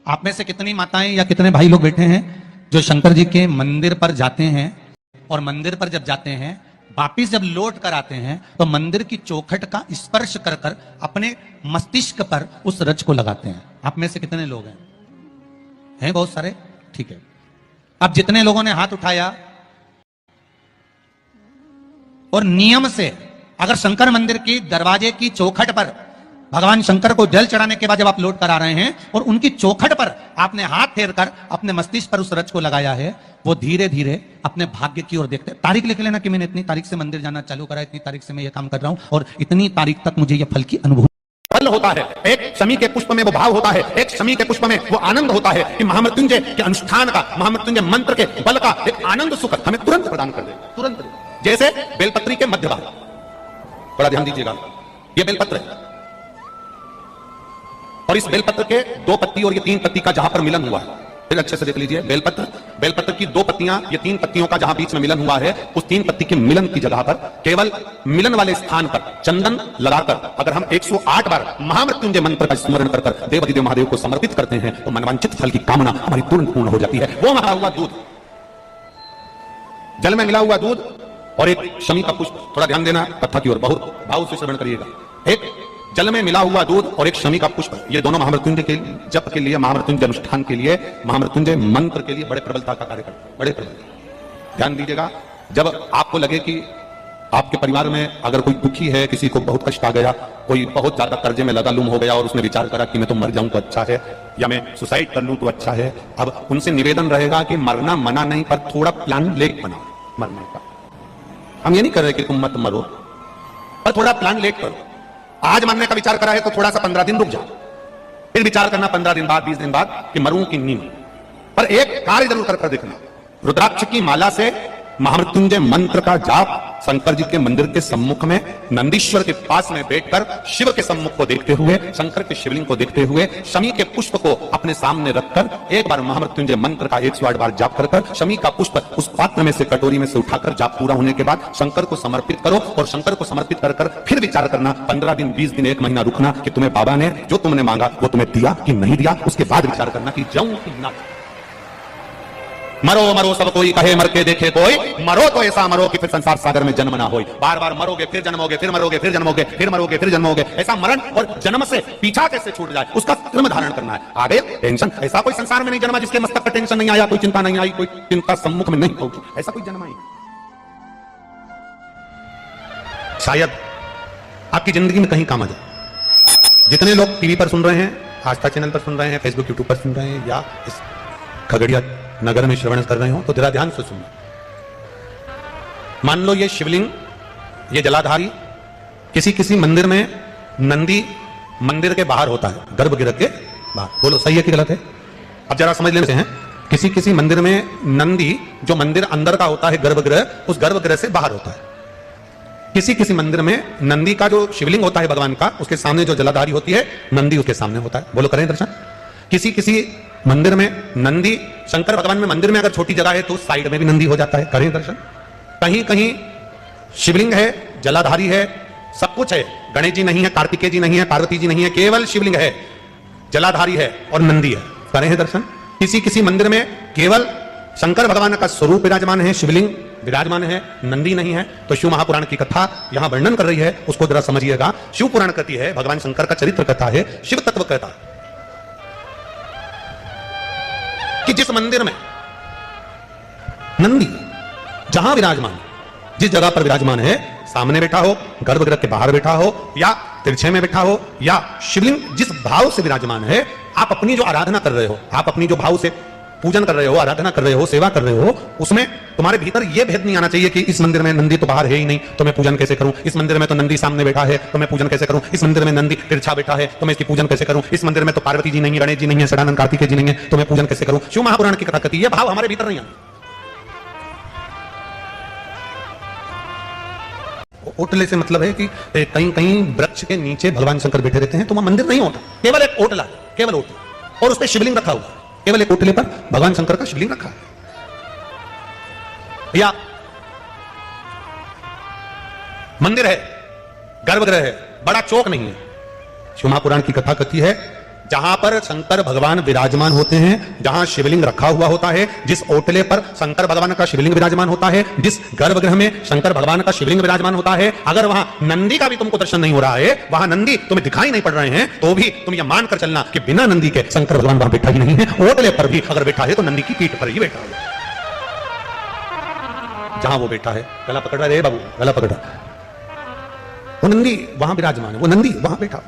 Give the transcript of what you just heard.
आप में से कितनी माताएं या कितने भाई लोग बैठे हैं जो शंकर जी के मंदिर पर जाते हैं और मंदिर पर जब जाते हैं वापिस जब लौट कर आते हैं तो मंदिर की चौखट का स्पर्श कर कर अपने मस्तिष्क पर उस रज को लगाते हैं? आप में से कितने लोग हैं बहुत सारे, ठीक है। अब जितने लोगों ने हाथ उठाया और नियम से अगर शंकर मंदिर की दरवाजे की चौखट पर भगवान शंकर को जल चढ़ाने के बाद जब आप लौट कर आ रहे हैं और उनकी चौखट पर आपने हाथ फेर कर अपने मस्तिष्क पर उस रज को लगाया है, वो धीरे धीरे अपने भाग्य की ओर देखते हैं। तारीख लिख लेना कि मैंने इतनी तारीख से मंदिर जाना चालू करा, इतनी तारीख से मैं ये काम कर रहा हूं और इतनी तारीख तक मुझे ये फल की अनुभूति। फल होता है, एक शमी के पुष्प में वो भाव होता है, एक शमी के पुष्प में वो आनंद होता है कि महामृत्युंजय के अनुष्ठान का, महामृत्युंजय मंत्र के बल का एक आनंद सुख हमें तुरंत प्रदान कर दे, तुरंत। जैसे बेलपत्री के मध्य भाग, बड़ा ध्यान दीजिएगा, ये बेलपत्र है और इस बेलपत्र के 2 पत्ती और ये 3 पत्ती का जहां पर मिलन हुआ है, फिर अच्छे से देख लीजिए, बेलपत्र की 2 पत्तियां, ये 3 पत्तियों का जहां बीच में मिलन हुआ है, उस 3 पत्ती के मिलन की जगह पर केवल मिलन वाले स्थान पर चंदन लगाकर अगर हम 108 बार महामृत्युंजय मंत्र का स्मरण कर देवाधिदेव महादेव को समर्पित करते हैं तो मनवांछित फल की कामना हमारी तुरंत पूर्ण हो जाती है। वो मिला हुआ दूध, जल में मिला हुआ दूध और एक शमी का पुष्प, थोड़ा ध्यान देना कथा की ओर, बहुत भाव से श्रवण करिएगा। एक जल में मिला हुआ दूध और एक शमी का पुष्प, ये दोनों महामृत्युंजय के जप के लिए, महामृत्युंजय अनुष्ठान के लिए, महामृत्युंजय मंत्र के लिए बड़े प्रबलता का कार्य करते हैं, बड़े प्रबल। ध्यान दीजिएगा, जब आपको लगे कि आपके परिवार में अगर कोई दुखी है, किसी को बहुत कष्ट आ गया, कोई बहुत ज्यादा कर्जे में लदालूम हो गया और उसने विचार करा कि मैं तो मर जाऊं तो अच्छा है या मैं सुसाइड कर लूं तो अच्छा है, अब उनसे निवेदन रहेगा कि मरना मना नहीं, पर थोड़ा प्लान लेट बनाओ मरने का। हम ये नहीं कर रहे कि तुम मत मरो, पर थोड़ा प्लान लेट करो। आज मरने का विचार करा है तो थोड़ा सा 15 दिन रुक जाओ, फिर विचार करना 15 दिन बाद, 20 दिन बाद कि मरूं कि नहीं। पर एक कार्य जरूर कर देखना, रुद्राक्ष की माला से महामृत्युंजय मंत्र का जाप शंकर जी के मंदिर के सम्मुख में नंदीश्वर के पास में बैठकर शिव के सम्मुख को देखते हुए, शंकर के शिवलिंग को देखते हुए, शमी के पुष्प को अपने सामने रखकर एक बार महामृत्युंजय मंत्र का 108 बार जाप कर शमी का पुष्प उस पात्र में से, कटोरी में से उठाकर जाप पूरा होने के बाद शंकर को समर्पित करो और शंकर को समर्पित कर फिर विचार करना 15 दिन, 20 दिन, 1 महीना रुकना कि तुम्हें बाबा ने जो तुमने मांगा वो तुम्हें दिया कि नहीं दिया। उसके बाद विचार करना कि जाऊं कि ना। मरो मरो सब कोई कहे, मर के देखे कोई, मरो तो ऐसा मरो कि फिर संसार सागर में जन्म ना हो। बार बार मरोगे फिर जन्मोगे, फिर मरोगे फिर जन्मोगे, फिर मरोगे फिर जन्मोगे। ऐसा मरण और जन्म से पीछा कैसे छूट जाए, उसका क्रम धारण करना है। आगे टेंशन, ऐसा कोई संसार में नहीं जन्मा जिसके मस्तक पर टेंशन नहीं आया, कोई चिंता नहीं आई, कोई चिंता सम्मुख में नहीं होगी, ऐसा कोई जन्मा ही। शायद आपकी जिंदगी में कहीं काम आ जाए। जितने लोग टीवी पर सुन रहे हैं, आस्था चैनल पर सुन रहे हैं, फेसबुक यूट्यूब पर सुन रहे हैं या इस खगड़िया नगर में श्रवण कर रहे हो तो जरा ध्यान से सुनना। मान लो ये शिवलिंग, ये जलाधारी किसी किसी मंदिर में नंदी मंदिर के बाहर होता है, गर्भगृह के बाहर। बोलो सही है कि गलत है? अब जरा समझ लेने से हैं, किसी किसी मंदिर में नंदी जो मंदिर अंदर का होता है गर्भगृह, उस गर्भगृह से बाहर होता है। किसी किसी मंदिर में नंदी का जो शिवलिंग होता है भगवान का, उसके सामने जो जलाधारी होती है नंदी उसके सामने होता है। बोलो करें दर्शन? किसी किसी मंदिर में नंदी, शंकर भगवान में मंदिर में अगर छोटी जगह है तो साइड में भी नंदी हो जाता है, करें दर्शन? कहीं कहीं शिवलिंग है, जलाधारी है, सब कुछ है, गणेश जी नहीं है, कार्तिकेय जी नहीं है, पार्वती जी नहीं है, केवल शिवलिंग है, जलाधारी है और नंदी है, करें दर्शन? किसी किसी मंदिर में केवल शंकर भगवान का स्वरूप विराजमान है, शिवलिंग विराजमान है, नंदी नहीं है। तो शिव महापुराण की कथा यहां वर्णन कर रही है, उसको जरा समझिएगा। शिव पुराण कहती है, भगवान शंकर का चरित्र कथा है, शिव तत्व कहता है कि जिस मंदिर में नंदी जहां विराजमान, जिस जगह पर विराजमान है, सामने बैठा हो, गर्भगृह के बाहर बैठा हो या तिरछे में बैठा हो, या शिवलिंग जिस भाव से विराजमान है, आप अपनी जो आराधना कर रहे हो, आप अपनी जो भाव से पूजन कर रहे हो, आराधना कर रहे हो, सेवा कर रहे हो, उसमें तुम्हारे भीतर यह भेद नहीं आना चाहिए कि इस मंदिर में नंदी तो बाहर है ही नहीं तो मैं पूजन कैसे करूं, इस मंदिर में तो नंदी सामने बैठा है तो मैं पूजन कैसे करूं, इस मंदिर में नंदी तिरछा बैठा है तो मैं इसकी पूजन कैसे करूं, इस मंदिर में तो पार्वती जी नहीं है, गणेश जी नहीं है, सदानंद कार्तिकेय जी नहीं है तो मैं पूजन कैसे करूं। शिव महापुराण की कथा कहती है, भाव हमारे भीतर नहीं आना। ओटले से मतलब है कि कहीं कहीं वृक्ष के नीचे भगवान शंकर बैठे रहते हैं तो वहां मंदिर नहीं होता, केवल एक ओटला, केवल ओटला, और उस पर शिवलिंग रखा हुआ, केवल एक ओटले पर भगवान शंकर का शिवलिंग रखा है। या मंदिर है, गर्भगृह है, बड़ा चौक नहीं है। शिव महापुराण की कथा कहती है, जहां पर शंकर भगवान विराजमान होते हैं, जहां शिवलिंग रखा हुआ होता है, जिस ओटले पर शंकर भगवान का शिवलिंग विराजमान होता है, जिस गर्भगृह में शंकर भगवान का शिवलिंग विराजमान होता है, अगर वहां नंदी का भी तुमको दर्शन नहीं हो रहा है, वहां नंदी तुम्हें दिखाई नहीं पड़ रहे हैं, तो भी तुम यह मानकर चलना कि बिना नंदी के शंकर भगवान वहां बैठा ही नहीं है। ओटले पर भी अगर बैठा है तो नंदी की पीठ पर ही बैठा है, जहां वो बैठा है। गला पकड़ रहा है बाबू, गला पकड़ रहा है, वो नंदी वहां विराजमान है, वो नंदी वहां बैठा।